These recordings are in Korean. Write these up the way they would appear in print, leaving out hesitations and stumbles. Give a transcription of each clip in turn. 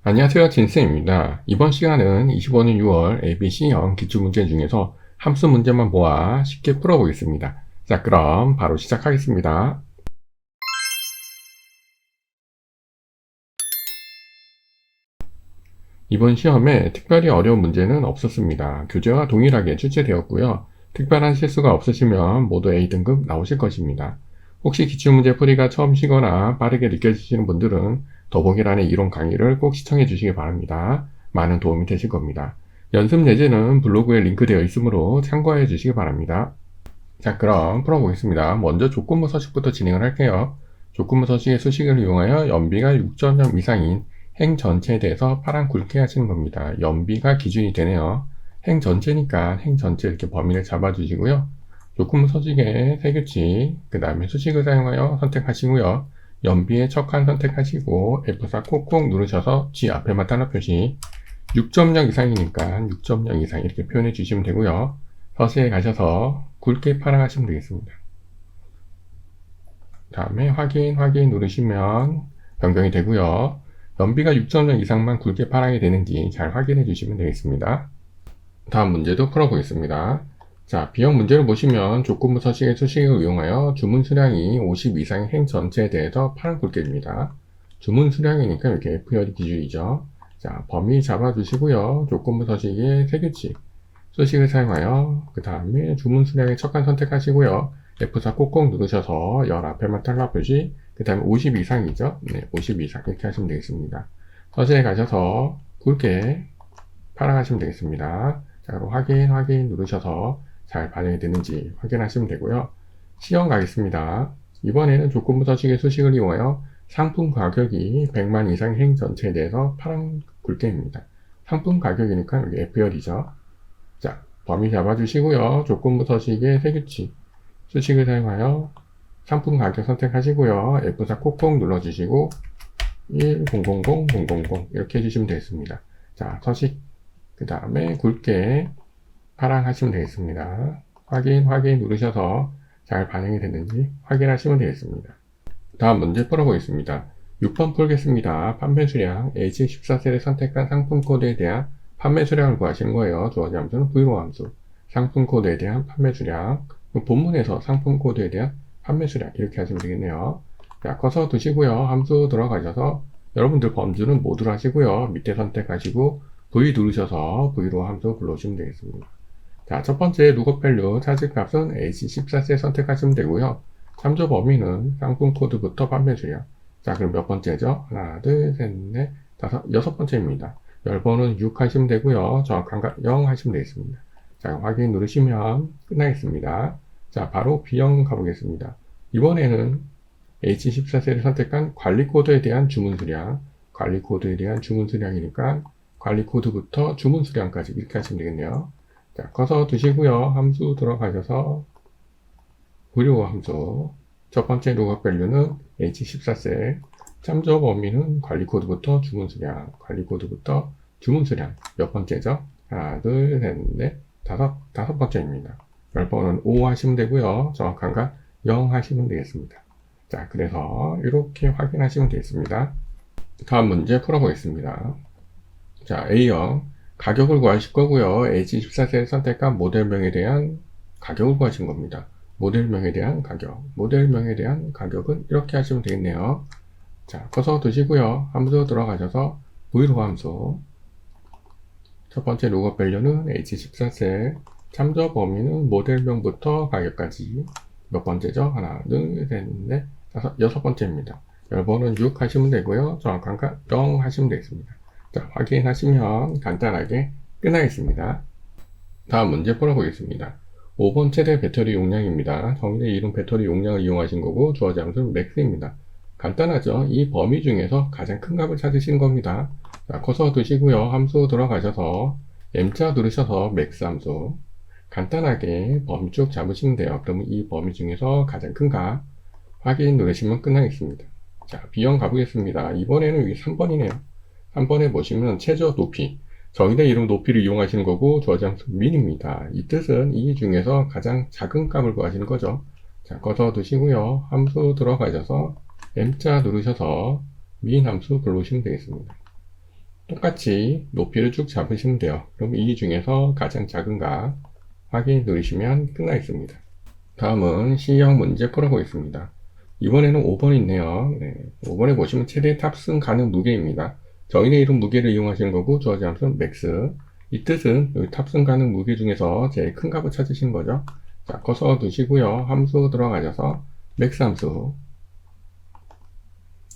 안녕하세요, 진쌤입니다. 이번 시간은 25년 6월 ABC형 기출문제 중에서 함수 문제만 모아 쉽게 풀어보겠습니다. 자, 그럼 바로 시작하겠습니다. 이번 시험에 특별히 어려운 문제는 없었습니다. 교재와 동일하게 출제되었고요. 특별한 실수가 없으시면 모두 A등급 나오실 것입니다. 혹시 기출문제 풀이가 처음이시거나 빠르게 느껴지시는 분들은 더보기란의 이론 강의를 꼭 시청해 주시기 바랍니다. 많은 도움이 되실 겁니다. 연습 예제는 블로그에 링크되어 있으므로 참고해 주시기 바랍니다. 자, 그럼 풀어보겠습니다. 먼저 조건부 서식부터 진행을 할게요. 조건부 서식의 수식을 이용하여 연비가 6.0 이상인 행 전체에 대해서 파란 굵게 하시는 겁니다. 연비가 기준이 되네요. 행 전체니까 행 전체 이렇게 범위를 잡아주시고요. 조건부 서식의 세규칙, 그 다음에 수식을 사용하여 선택하시고요. 연비의 첫 칸 선택하시고 F4 콕콕 누르셔서 G 앞에만 달러 표시, 6.0 이상이니까 6.0 이상 이렇게 표현해 주시면 되고요. 서식에 가셔서 굵게 파랑하시면 되겠습니다. 다음에 확인 누르시면 변경이 되고요. 연비가 6.0 이상만 굵게 파랑이 되는지 잘 확인해 주시면 되겠습니다. 다음 문제도 풀어보겠습니다. 자, B형 문제를 보시면 조건부 서식의 수식을 이용하여 주문 수량이 50 이상의 행 전체에 대해서 파란 굵게입니다. 주문 수량이니까 이렇게 F열이 기준이죠. 자, 범위 잡아주시고요. 조건부 서식의 세규칙, 수식을 사용하여 그 다음에 주문 수량의 첫 칸 선택하시고요. F4 꼭꼭 누르셔서 열 앞에만 달러 표시, 그 다음에 50 이상이죠. 네, 50 이상 이렇게 하시면 되겠습니다. 서식에 가셔서 굵게 파랑하시면 되겠습니다. 자, 그럼 확인 누르셔서 잘 반영이 되는지 확인하시면 되고요. 시험 가겠습니다. 이번에는 조건부 서식의 수식을 이용하여 상품 가격이 100만 이상 행 전체에 대해서 파란 굵게입니다. 상품 가격이니까 여기 F열이죠. 자, 범위 잡아주시고요. 조건부 서식의 세규칙, 수식을 사용하여 상품 가격 선택하시고요. F4 콕콕 눌러주시고 1000 이렇게 해주시면 되겠습니다. 자, 서식 그 다음에 굵게 파랑하시면 되겠습니다. 확인 누르셔서 잘 반영이 됐는지 확인하시면 되겠습니다. 다음 문제 풀어보겠습니다. 6번 풀겠습니다. 판매 수량 H14셀을 선택한 상품 코드에 대한 판매 수량을 구하시는 거예요. 주어진 함수는 브이로 함수. 상품 코드에 대한 판매 수량. 본문에서 상품 코드에 대한 판매 수량 이렇게 하시면 되겠네요. 자, 커서 두시고요. 함수 들어가셔서 여러분들 범주는 모두로 하시고요. 밑에 선택하시고 V 누르셔서 V로 함수 불러주시면 되겠습니다. 자, 첫 번째 룩업 밸류 찾을 값은 H14셀 선택하시면 되고요. 참조 범위는 상품 코드부터 판매 수량. 자, 그럼 몇 번째죠? 하나, 둘, 셋, 넷, 다섯, 여섯 번째입니다. 열번은 6 하시면 되고요. 정확한 값 0 하시면 되겠습니다. 자, 확인 누르시면 끝나겠습니다. 자, 바로 B형 가보겠습니다. 이번에는 H14셀을 선택한 관리 코드에 대한 주문 수량, 관리 코드에 대한 주문 수량이니까 관리 코드부터 주문 수량까지 이렇게 하시면 되겠네요. 자, 커서 두시고요. 함수 들어가셔서 무료 함수. 첫 번째 룩업 밸류는 H14셀. 참조 범위는 관리 코드부터 주문 수량, 관리 코드부터 주문 수량. 몇 번째죠? 하나, 둘, 셋, 넷, 다섯 번째입니다. 열번은 5 하시면 되고요. 정확한 값 0 하시면 되겠습니다. 자, 그래서 이렇게 확인하시면 되겠습니다. 다음 문제 풀어보겠습니다. 자, A형 가격을 구하실 거고요. H14셀 선택한 모델명에 대한 가격을 구하신 겁니다. 모델명에 대한 가격은 이렇게 하시면 되겠네요. 자, 커서 두시고요. 함수 들어가셔서 V로 함수. 첫 번째 룩업 밸류는 H14셀. 참조 범위는 모델명부터 가격까지. 몇 번째죠? 하나, 둘, 셋, 넷, 다섯, 여섯 번째입니다. 열번은 6 하시면 되고요. 정확한 값 0 하시면 되겠습니다. 자, 확인하시면 간단하게 끝나겠습니다. 다음 문제 풀어보겠습니다. 5번 최대 배터리 용량입니다. 정의의 이름 배터리 용량을 이용하신 거고 주어진 함수는 맥스입니다. 간단하죠? 이 범위 중에서 가장 큰 값을 찾으시는 겁니다. 자, 커서 두시고요. 함수 들어가셔서 M자 누르셔서 맥스 함수. 간단하게 범위 쭉 잡으시면 돼요. 그러면 이 범위 중에서 가장 큰 값 확인 누르시면 끝나겠습니다. 자, B형 가보겠습니다. 이번에는 여기 3번이네요. 3번에 보시면 최저 높이, 정의된 이름 높이를 이용하시는 거고 주어진 함수 민입니다. 이 뜻은 이 중에서 가장 작은 값을 구하시는 거죠. 자, 꺼서 두시고요. 함수 들어가셔서 M자 누르셔서 민 함수 불러오시면 되겠습니다. 똑같이 높이를 쭉 잡으시면 돼요. 그럼 이 중에서 가장 작은 값 확인 누르시면 끝나겠습니다. 다음은 C형 문제 풀어보겠습니다. 이번에는 5번 있네요. 5번에 보시면 최대 탑승 가능 무게입니다. 정의의 이름 무게를 이용하시는 거고 주어진 함수는 맥스. 이 뜻은 여기 탑승 가능 무게 중에서 제일 큰 값을 찾으시는 거죠. 자, 커서 두시고요. 함수 들어가셔서 맥스 함수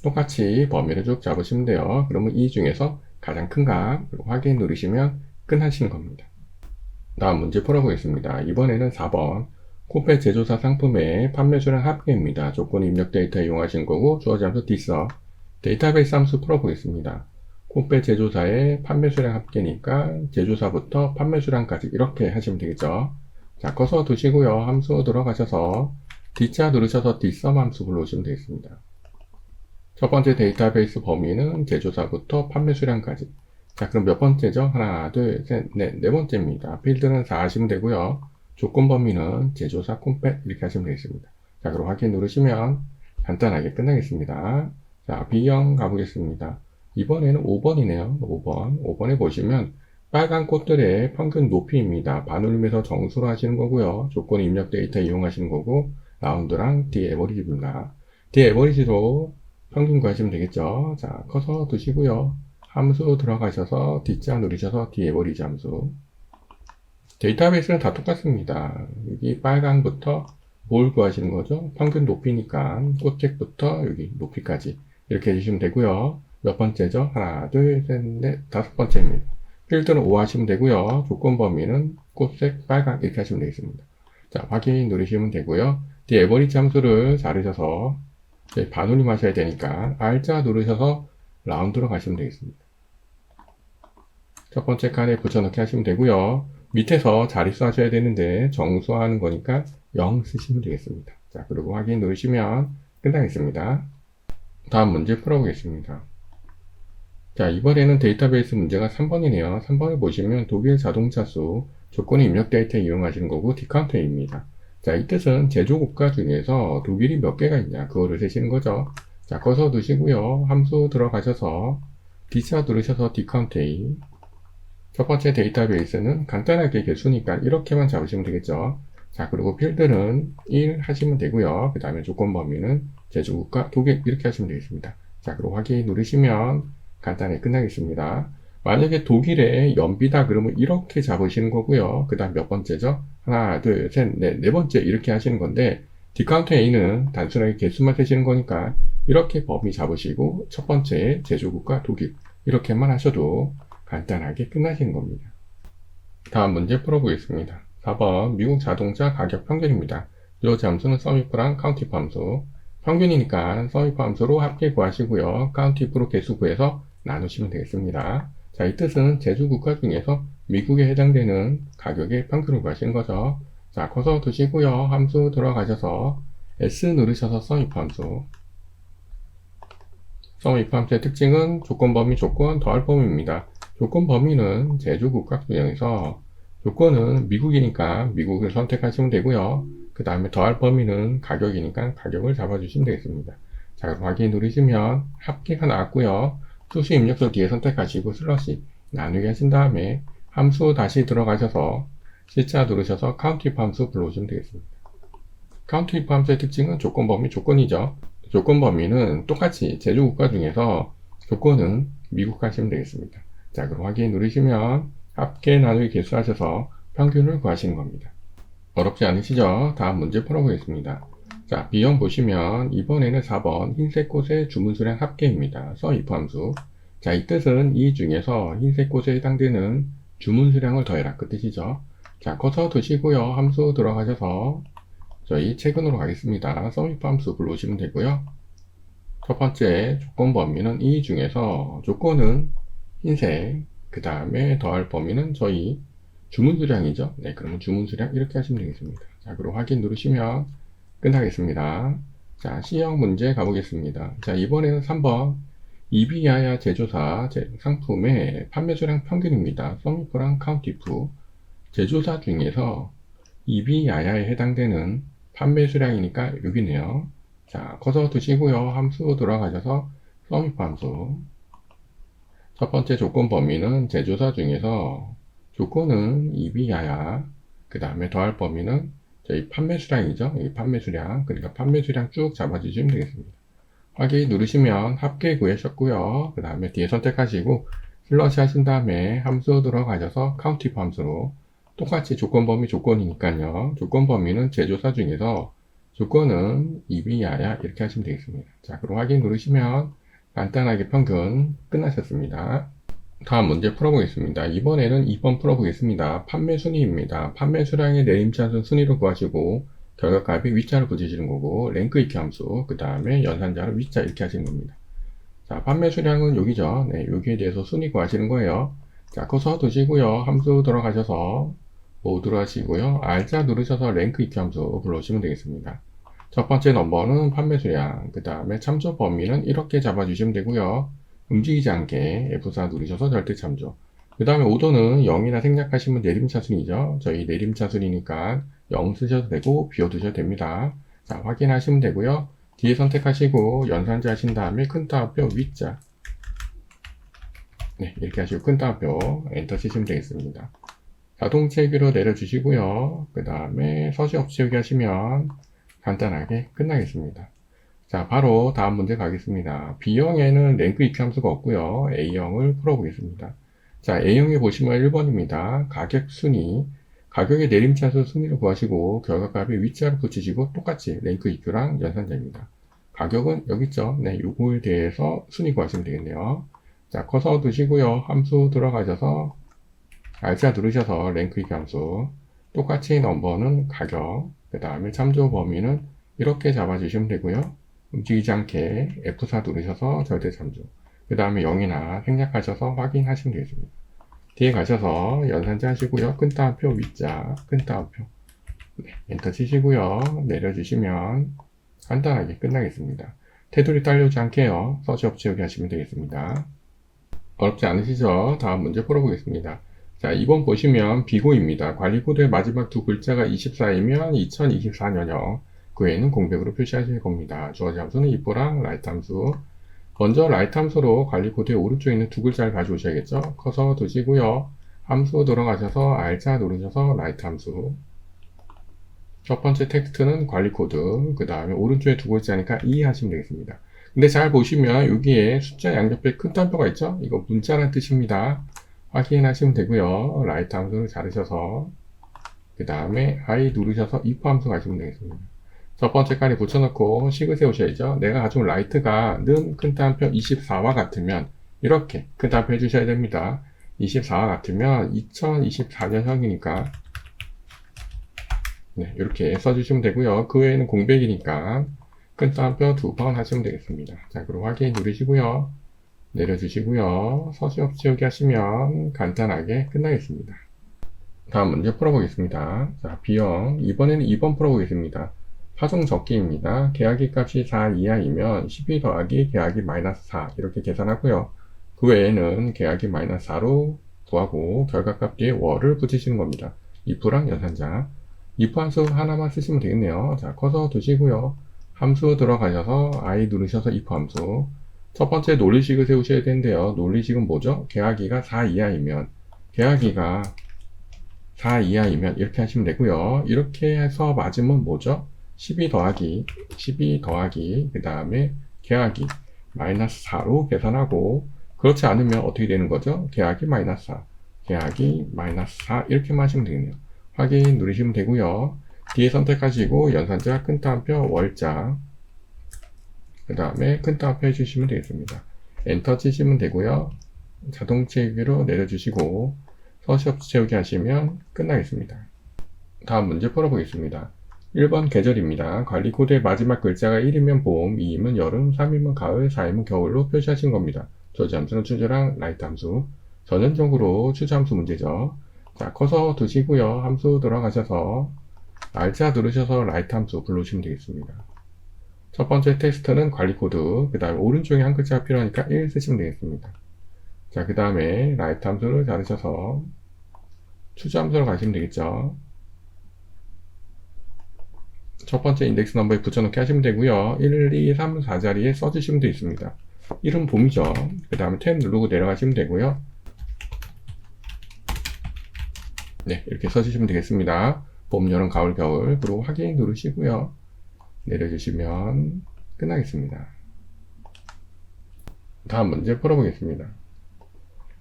똑같이 범위를 쭉 잡으시면 돼요. 그러면 이 중에서 가장 큰 값 확인 누르시면 끝나시는 겁니다. 다음 문제 풀어보겠습니다. 이번에는 4번 코페 제조사 상품의 판매수량 합계입니다. 조건 입력 데이터 이용하신 거고 주어진 함수 디서 데이터베이스 함수 풀어보겠습니다. 코페 제조사의 판매수량 합계니까 제조사부터 판매수량까지 이렇게 하시면 되겠죠. 자, 커서 두시고요. 함수 들어가셔서 D자 누르셔서 디썸 함수 불러오시면 되겠습니다. 첫 번째 데이터베이스 범위는 제조사부터 판매수량까지. 자, 그럼 몇 번째죠? 하나, 둘, 셋, 넷, 네 번째입니다. 필드는 4 하시면 되고요. 조건 범위는 제조사 콤펫 이렇게 하시면 되겠습니다. 자, 그럼 확인 누르시면 간단하게 끝나겠습니다. 자, B형 가보겠습니다. 이번에는 5번이네요. 5번에 보시면 빨간 꽃들의 평균 높이입니다. 반올림에서 정수로 하시는 거고요. 조건 입력 데이터 이용하시는 거고 라운드랑 D에버리지입니다. D에버리지로 평균 구하시면 되겠죠. 자, 커서 두시고요. 함수 들어가셔서 D자 누르셔서 D에버리지 함수. 데이터베이스는 다 똑같습니다. 여기 빨강부터 뭘 구하시는 거죠? 평균 높이니까 꽃색부터 여기 높이까지 이렇게 해주시면 되고요. 몇 번째죠? 하나, 둘, 셋, 넷, 다섯 번째입니다. 필드는 5 하시면 되고요. 조건 범위는 꽃색 빨강 이렇게 하시면 되겠습니다. 자, 확인 누르시면 되고요. D에버리지 함수를 자르셔서 반올림 하셔야 되니까 R자 누르셔서 라운드로 가시면 되겠습니다. 첫 번째 칸에 붙여넣기 하시면 되고요. 밑에서 자릿수 하셔야 되는데 정수하는 거니까 0 쓰시면 되겠습니다. 자, 그리고 확인 누르시면 끝나겠습니다. 다음 문제 풀어보겠습니다. 자, 이번에는 데이터베이스 문제가 3번이네요. 3번을 보시면 독일 자동차 수 조건의 입력 데이터 이용하시는 거고 디카운트입니다. 자, 이 뜻은 제조국가 중에서 독일이 몇 개가 있냐 그거를 세시는 거죠. 자, 커서 두시고요. 함수 들어가셔서 D자 누르셔서 디카운트 첫 번째 데이터베이스는 간단하게 개수니까 이렇게만 잡으시면 되겠죠. 자, 그리고 필드는 1 하시면 되고요. 그 다음에 조건 범위는 제조국가 독일 이렇게 하시면 되겠습니다. 자, 그리고 확인 누르시면 간단하게 끝나겠습니다. 만약에 독일의 연비다 그러면 이렇게 잡으시는 거고요. 그 다음 몇 번째죠? 하나, 둘, 셋, 넷, 네 번째 이렇게 하시는 건데 디카운트 A는 단순하게 개수만 세시는 거니까 이렇게 범위 잡으시고 첫 번째 제조국가 독일 이렇게만 하셔도 간단하게 끝나시는 겁니다. 다음 문제 풀어보겠습니다. 4번 미국 자동차 가격 평균입니다. 주어진 함수는 썸이프랑 카운티프 함수. 평균이니까 썸이프 함수로 합계 구하시고요. 카운티프로 개수 구해서 나누시면 되겠습니다. 자, 이 뜻은 제조국가 중에서 미국에 해당되는 가격의 평균을 구하시는 거죠. 자, 커서 두시고요. 함수 들어가셔서 S 누르셔서 썸이프 함수. 썸이프 함수의 특징은 조건 범위 조건 더할 범위입니다. 조건 범위는 제조국가 중에서 조건은 미국이니까 미국을 선택하시면 되고요. 그 다음에 더할 범위는 가격이니까 가격을 잡아주시면 되겠습니다. 자, 그럼 확인 누르시면 합계가 나왔고요. 수식 입력서 뒤에 선택하시고 슬러시 나누기 하신 다음에 함수 다시 들어가셔서 C자 누르셔서 카운트이프 함수 불러오시면 되겠습니다. 카운트이프 함수의 특징은 조건 범위 조건이죠. 조건 범위는 똑같이 제조국가 중에서 조건은 미국 하시면 되겠습니다. 자, 그럼 확인 누르시면 합계 나누기 개수하셔서 평균을 구하시는 겁니다. 어렵지 않으시죠? 다음 문제 풀어보겠습니다. 자, B형 보시면 이번에는 4번 흰색 꽃의 주문수량 합계입니다. if 함수. 자, 이 뜻은 이 중에서 흰색 꽃에 해당되는 주문수량을 더해라 그 뜻이죠. 자, 커서 두시고요. 함수 들어가셔서 저희 최근으로 가겠습니다. if 함수 불러오시면 되고요. 첫 번째 조건 범위는 이 중에서 조건은 흰색, 그 다음에 더할 범위는 저희 주문수량이죠. 네, 그러면 주문수량 이렇게 하시면 되겠습니다. 자, 그리고 확인 누르시면 끝나겠습니다. 자, C형 문제 가보겠습니다. 자, 이번에는 3번 이비야야 제조사 상품의 판매수량 평균입니다. 썸이프랑 카운티프 제조사 중에서 이비야야에 해당되는 판매수량이니까 여기네요. 자, 커서 두시고요. 함수 들어가셔서 썸이프 함수 첫 번째 조건 범위는 제조사 중에서 조건은 이비야야. 그 다음에 더할 범위는 저희 판매 수량이죠. 이 판매 수량. 그러니까 판매 수량 쭉 잡아주시면 되겠습니다. 확인 누르시면 합계 구하셨고요. 그 다음에 뒤에 선택하시고 슬러시 하신 다음에 함수 들어가셔서 카운티프 함수로 똑같이 조건 범위 조건이니까요. 조건 범위는 제조사 중에서 조건은 이비야야 이렇게 하시면 되겠습니다. 자, 그럼 확인 누르시면 간단하게 평균 끝나셨습니다. 다음 문제 풀어보겠습니다. 이번에는 2번 풀어보겠습니다. 판매 순위입니다. 판매 수량의 내림차순 순위를 구하시고 결과값이 위자를 붙이시는 거고 랭크 익히 함수 그 다음에 연산자를 위자 이렇게 하시는 겁니다. 자, 판매 수량은 여기죠. 네, 여기에 대해서 순위 구하시는 거예요. 자, 커서 두시고요. 함수 들어가셔서 모드로 하시고요. R자 누르셔서 랭크 익히 함수 불러오시면 되겠습니다. 첫 번째 넘버는 판매 수량, 그 다음에 참조 범위는 이렇게 잡아주시면 되고요. 움직이지 않게 F4 누르셔서 절대 참조. 그 다음에 오도는 0이나 생략하시면 내림차순이죠. 저희 내림차순이니까 0 쓰셔도 되고 비워두셔도 됩니다. 자, 확인하시면 되고요. 뒤에 선택하시고 연산자 하신 다음에 큰 따옴표 위자. 네, 이렇게 하시고 큰 따옴표 엔터 치시면 되겠습니다. 자동 채기로 내려주시고요. 그 다음에 서식 없이 채우기 하시면 간단하게 끝나겠습니다. 자, 바로 다음 문제 가겠습니다. B형에는 랭크 익히 함수가 없고요. A형을 풀어보겠습니다. 자, A형에 보시면 1번입니다. 가격 순위, 가격의 내림차순 순위를 구하시고 결과값에 위치를 붙이시고 똑같이 랭크 EQ랑 연산자입니다. 가격은 여기 있죠. 네, 요거에 대해서 순위 구하시면 되겠네요. 자, 커서 두시고요. 함수 들어가셔서 R자 누르셔서 랭크 EQ 함수 똑같이 넘버는 가격, 그 다음에 참조 범위는 이렇게 잡아주시면 되고요. 움직이지 않게 F4 누르셔서 절대 참조. 그 다음에 0이나 생략하셔서 확인하시면 되겠습니다. 뒤에 가셔서 연산자 하시고요. 큰 따옴표 위자, 큰 따옴표. 네, 엔터 치시고요. 내려주시면 간단하게 끝나겠습니다. 테두리 딸려오지 않게요. 서식 없이 여기 하시면 되겠습니다. 어렵지 않으시죠? 다음 문제 풀어보겠습니다. 자, 2번 보시면 비고입니다. 관리 코드의 마지막 두 글자가 24이면 2024년형. 그 외에는 공백으로 표시하실 겁니다. 주어진 함수는 if랑 라이트 함수. 먼저 라이트 함수로 관리 코드의 오른쪽에 있는 두 글자를 가져오셔야겠죠. 커서 두시고요. 함수 들어가셔서 R자 누르셔서 라이트 함수. 첫 번째 텍스트는 관리 코드. 그 다음에 오른쪽에 두 글자니까 E 하시면 되겠습니다. 근데 잘 보시면 여기에 숫자 양옆에 큰 땀표가 있죠. 이거 문자라는 뜻입니다. 확인하시면 되고요. 라이트 함수를 자르셔서 그 다음에 I 누르셔서 if 함수 가시면 되겠습니다. 첫 번째 칸에 붙여놓고 식을 세우셔야죠. 내가 가져온 라이트가 는 큰 따옴표 24와 같으면 이렇게 큰 따옴표 해주셔야 됩니다. 24와 같으면 2024년형이니까 네, 이렇게 써주시면 되고요. 그 외에는 공백이니까 큰 따옴표 2번 하시면 되겠습니다. 자, 그럼 확인 누르시고요. 내려주시고요. 서식 없이 채우기 하시면 간단하게 끝나겠습니다. 다음 문제 풀어보겠습니다. 자, B형. 이번에는 2번 풀어보겠습니다. 파종 적기입니다. 계약이 값이 4 이하이면 12 더하기 계약이 마이너스 4 이렇게 계산하고요. 그 외에는 계약이 마이너스 4로 구하고 결과값 뒤에 월을 붙이시는 겁니다. if랑 연산자. if 함수 하나만 쓰시면 되겠네요. 자, 커서 두시고요. 함수 들어가셔서 I 누르셔서 if 함수. 첫 번째 논리식을 세우셔야 되는데요. 논리식은 뭐죠? 계약이가 4 이하이면 계약이가 4 이하이면 이렇게 하시면 되고요. 이렇게 해서 맞으면 뭐죠? 12 더하기 그 다음에 계약이 마이너스 4로 계산하고 그렇지 않으면 어떻게 되는 거죠? 계약이 마이너스 4 계약이 마이너스 4 이렇게만 하시면 되겠네요. 확인 누르시면 되고요. 뒤에 선택하시고 연산자 큰 따옴표 월자 그 다음에 큰 따옴표 해주시면 되겠습니다. 엔터 치시면 되고요. 자동 채우기로 내려주시고 서식 없이 채우기 하시면 끝나겠습니다. 다음 문제 풀어보겠습니다. 1번 계절입니다. 관리 코드의 마지막 글자가 1이면 봄, 2이면 여름, 3이면 가을, 4이면 겨울로 표시하신 겁니다. 저지 함수는 추저랑 라이트 함수. 전형적으로 추저 함수 문제죠. 자, 커서 두시고요. 함수 들어가셔서 R자 누르셔서 라이트 함수 불러주시면 되겠습니다. 첫 번째 텍스트는 관리 코드, 그 다음에 오른쪽에 한 글자가 필요하니까 1 쓰시면 되겠습니다. 자, 그 다음에 라이트 함수를 자르셔서 추저 함수로 가시면 되겠죠. 첫 번째 인덱스 넘버에 붙여넣기 하시면 되고요. 1, 2, 3, 4자리에 써주시면 되겠습니다. 1은 봄이죠. 그 다음에 탭 누르고 내려가시면 되고요. 네, 이렇게 써주시면 되겠습니다. 봄, 여름, 가을, 겨울. 그리고 확인 누르시고요. 내려주시면 끝나겠습니다. 다음 문제 풀어보겠습니다.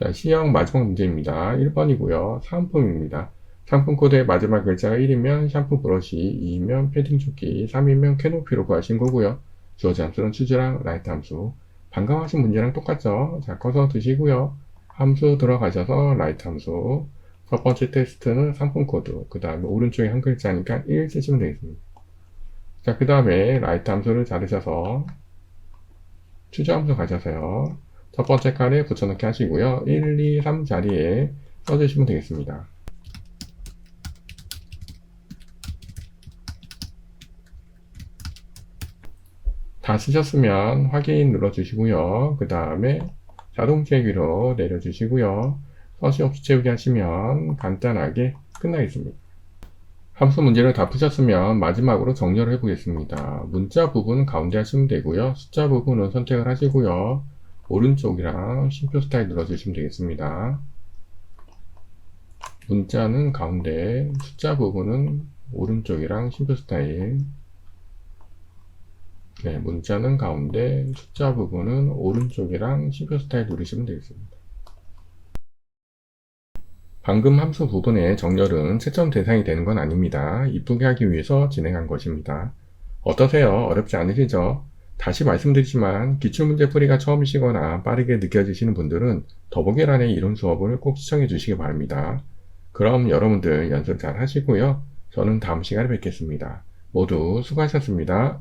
자, C형 마지막 문제입니다. 1번이고요. 사은품입니다. 상품 코드의 마지막 글자가 1이면 샴푸 브러쉬, 2이면 패딩 조끼, 3이면 캐노피로 구하신 거고요. 주어진 함수는 추주랑 라이트 함수. 방금 하신 문제랑 똑같죠? 자, 커서 드시고요. 함수 들어가셔서 라이트 함수. 첫 번째 테스트는 상품 코드. 그 다음에 오른쪽에 한 글자니까 1 쓰시면 되겠습니다. 자, 그 다음에 라이트 함수를 잡으셔서 추주 함수 가셔서요. 첫 번째 칸에 붙여넣기 하시고요. 1, 2, 3 자리에 써주시면 되겠습니다. 다 쓰셨으면 확인 눌러주시고요. 그 다음에 자동 채우기로 내려주시고요. 서식 없이 채우기 하시면 간단하게 끝나겠습니다. 함수 문제를 다 푸셨으면 마지막으로 정렬을 해보겠습니다. 문자 부분은 가운데 하시면 되고요. 숫자 부분은 선택을 하시고요. 오른쪽이랑 쉼표 스타일 눌러주시면 되겠습니다. 문자는 가운데, 숫자 부분은 오른쪽이랑 쉼표 스타일. 네, 문자는 가운데, 숫자 부분은 오른쪽이랑 쉼표 스타일 누르시면 되겠습니다. 방금 함수 부분의 정렬은 채점 대상이 되는 건 아닙니다. 이쁘게 하기 위해서 진행한 것입니다. 어떠세요? 어렵지 않으시죠? 다시 말씀드리지만 기출문제 풀이가 처음이시거나 빠르게 느껴지시는 분들은 더보기란의 이론 수업을 꼭 시청해 주시기 바랍니다. 그럼 여러분들 연습 잘 하시고요. 저는 다음 시간에 뵙겠습니다. 모두 수고하셨습니다.